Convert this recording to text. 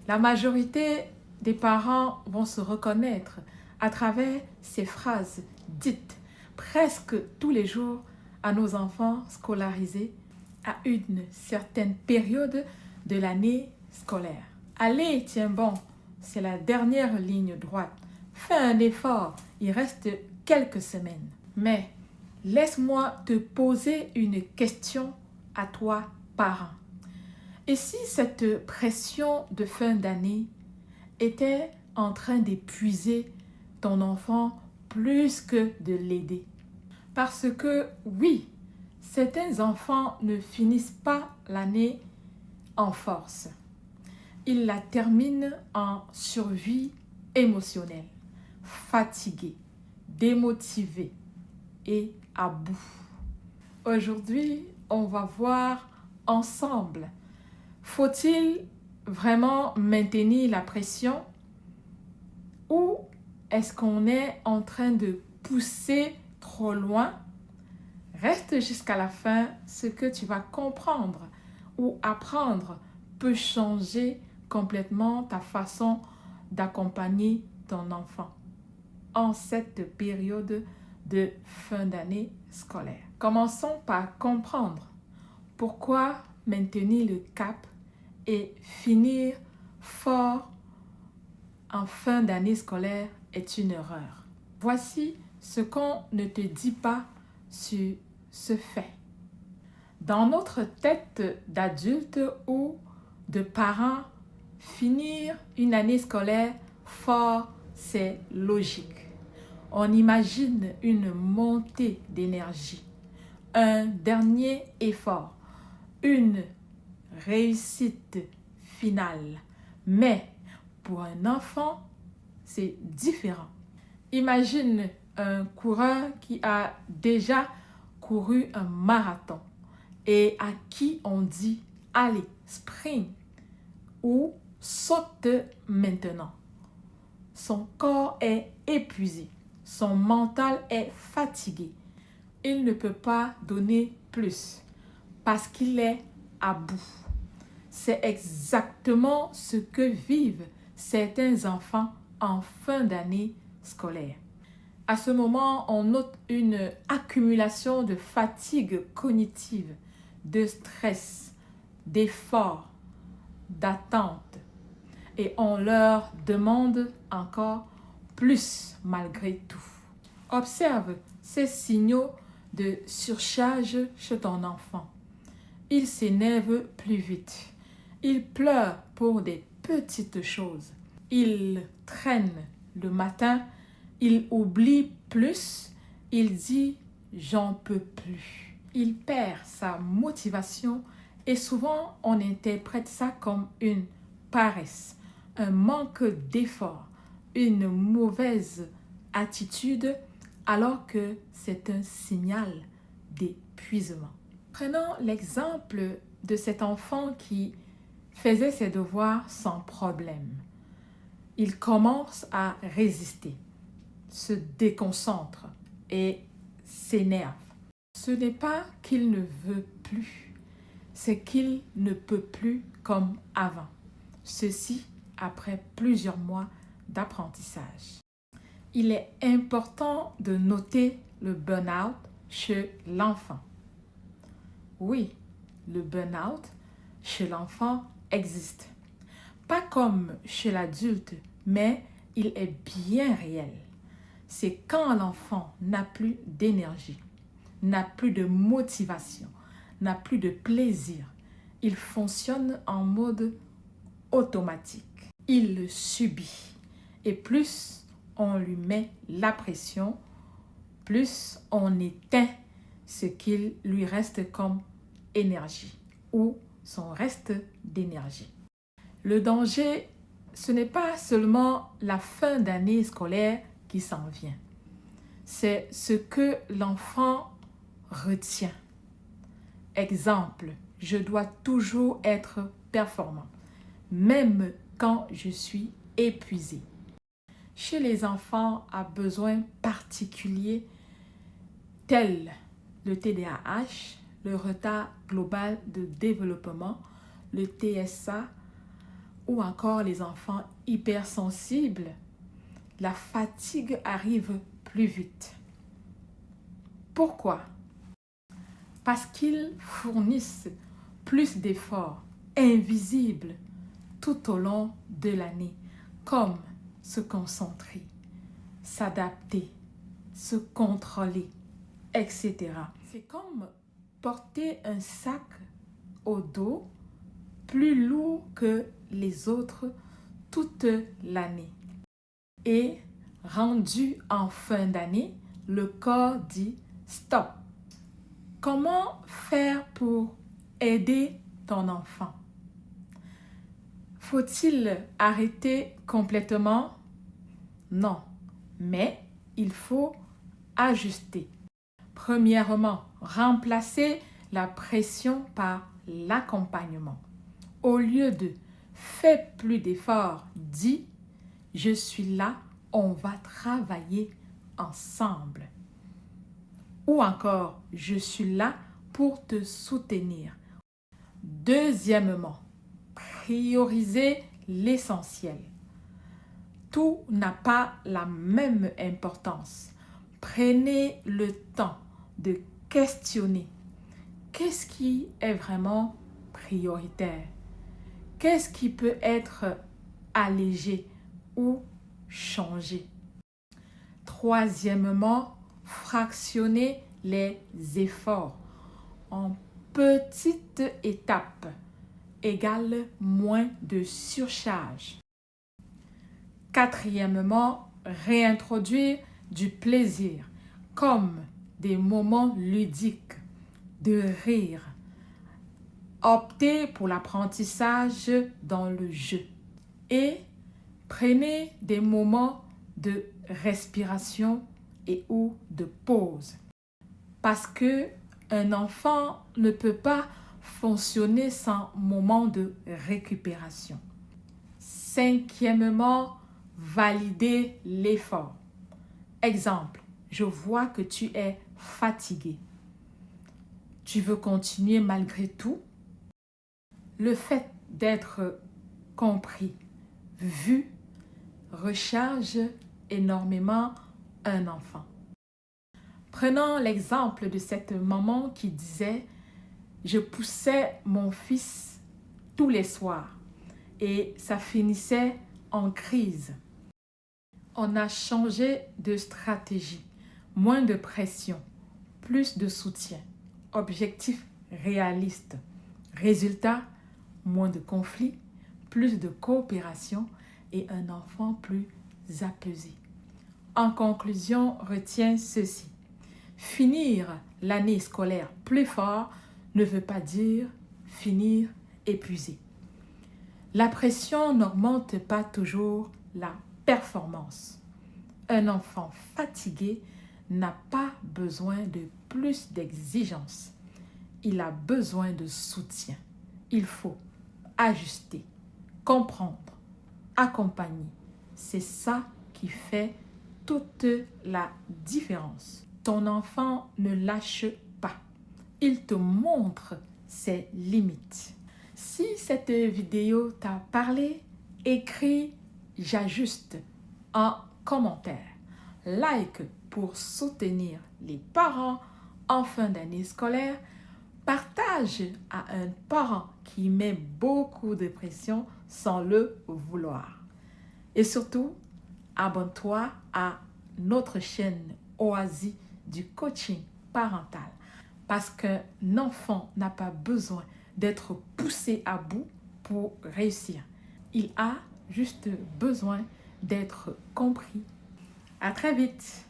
La majorité des parents vont se reconnaître à travers ces phrases dites presque tous les jours à nos enfants scolarisés à une certaine période de l'année scolaire. Allez, tiens bon, c'est la dernière ligne droite. Fais un effort, il reste quelques semaines. Mais laisse-moi te poser une question à toi, parent. Et si cette pression de fin d'année était en train d'épuiser ton enfant plus que de l'aider? Parce que oui, certains enfants ne finissent pas l'année en force. Ils la terminent en survie émotionnelle, fatigués, démotivés et à bout. Aujourd'hui, on va voir ensemble, faut-il vraiment maintenir la pression ou est-ce qu'on est en train de pousser trop loin? Reste jusqu'à la fin, ce que tu vas comprendre ou apprendre peut changer complètement ta façon d'accompagner ton enfant en cette période de fin d'année scolaire. Commençons par comprendre pourquoi maintenir le cap et finir fort en fin d'année scolaire est une erreur. Voici ce qu'on ne te dit pas sur ce fait. Dans notre tête d'adulte ou de parents, finir une année scolaire fort, c'est logique. On imagine une montée d'énergie, un dernier effort, une réussite finale. Mais pour un enfant, c'est différent. Imagine un coureur qui a déjà couru un marathon et à qui on dit « Allez, sprint » ou « saute maintenant ». Son corps est épuisé, son mental est fatigué. Il ne peut pas donner plus parce qu'il est à bout. C'est exactement ce que vivent certains enfants en fin d'année scolaire. À ce moment, on note une accumulation de fatigue cognitive, de stress, d'efforts, d'attente. Et on leur demande encore plus malgré tout. Observe ces signaux de surcharge chez ton enfant. Il s'énerve plus vite. Il pleure pour des petites choses. Il traîne le matin. Il oublie plus. Il dit « j'en peux plus ». Il perd sa motivation et souvent on interprète ça comme une paresse, un manque d'effort, une mauvaise attitude alors que c'est un signal d'épuisement. Prenons l'exemple de cet enfant qui faisait ses devoirs sans problème. Il commence à résister, se déconcentre et s'énerve. Ce n'est pas qu'il ne veut plus, c'est qu'il ne peut plus comme avant. Ceci après plusieurs mois d'apprentissage. Il est important de noter le burn-out chez l'enfant. Oui, le burn-out chez l'enfant existe. Pas comme chez l'adulte, mais il est bien réel. C'est quand l'enfant n'a plus d'énergie, n'a plus de motivation, n'a plus de plaisir. Il fonctionne en mode automatique. Il le subit. Et plus on lui met la pression, plus on éteint ce qu'il lui reste comme énergie ou son reste d'énergie. Le danger, ce n'est pas seulement la fin d'année scolaire qui s'en vient. C'est ce que l'enfant retient. Exemple, je dois toujours être performant, même quand je suis épuisé. Chez les enfants à besoins particuliers tels le TDAH, le retard global de développement, le TSA ou encore les enfants hypersensibles, la fatigue arrive plus vite. Pourquoi? Parce qu'ils fournissent plus d'efforts invisibles tout au long de l'année, comme se concentrer, s'adapter, se contrôler, etc. C'est comme porter un sac au dos plus lourd que les autres toute l'année. Et rendu en fin d'année, le corps dit stop. Comment faire pour aider ton enfant? Faut-il arrêter complètement? Non, mais il faut ajuster. Premièrement, remplacer la pression par l'accompagnement. Au lieu de fais plus d'efforts, dis je suis là, on va travailler ensemble. Ou encore, je suis là pour te soutenir. Deuxièmement, prioriser l'essentiel. Tout n'a pas la même importance. Prenez le temps de questionner qu'est-ce qui est vraiment prioritaire, qu'est-ce qui peut être allégé ou changé. Troisièmement, fractionner les efforts en petites étapes égale moins de surcharge. Quatrièmement, réintroduire du plaisir comme des moments ludiques, de rire. Optez pour l'apprentissage dans le jeu et prenez des moments de respiration et ou de pause. Parce que un enfant ne peut pas fonctionner sans moment de récupération. Cinquièmement, valider l'effort. Exemple, je vois que tu es fatigué. Tu veux continuer malgré tout? Le fait d'être compris, vu, recharge énormément un enfant. Prenons l'exemple de cette maman qui disait « Je poussais mon fils tous les soirs et ça finissait en crise. » On a changé de stratégie, moins de pression, plus de soutien, objectif réaliste, résultat, moins de conflits, plus de coopération et un enfant plus apaisé. En conclusion, retiens ceci. Finir l'année scolaire plus fort ne veut pas dire finir épuisé. La pression n'augmente pas toujours la performance. Un enfant fatigué n'a pas besoin de plus d'exigence. Il a besoin de soutien. Il faut ajuster, comprendre, accompagner. C'est ça qui fait toute la différence. Ton enfant ne lâche pas. Il te montre ses limites. Si cette vidéo t'a parlé, écris « J'ajuste » en commentaire. Like pour soutenir les parents en fin d'année scolaire. Partage à un parent qui met beaucoup de pression sans le vouloir. Et surtout, abonne-toi à notre chaîne Oasis du coaching parental parce qu'un enfant n'a pas besoin d'être poussé à bout pour réussir. Il a juste besoin d'être compris. À très vite!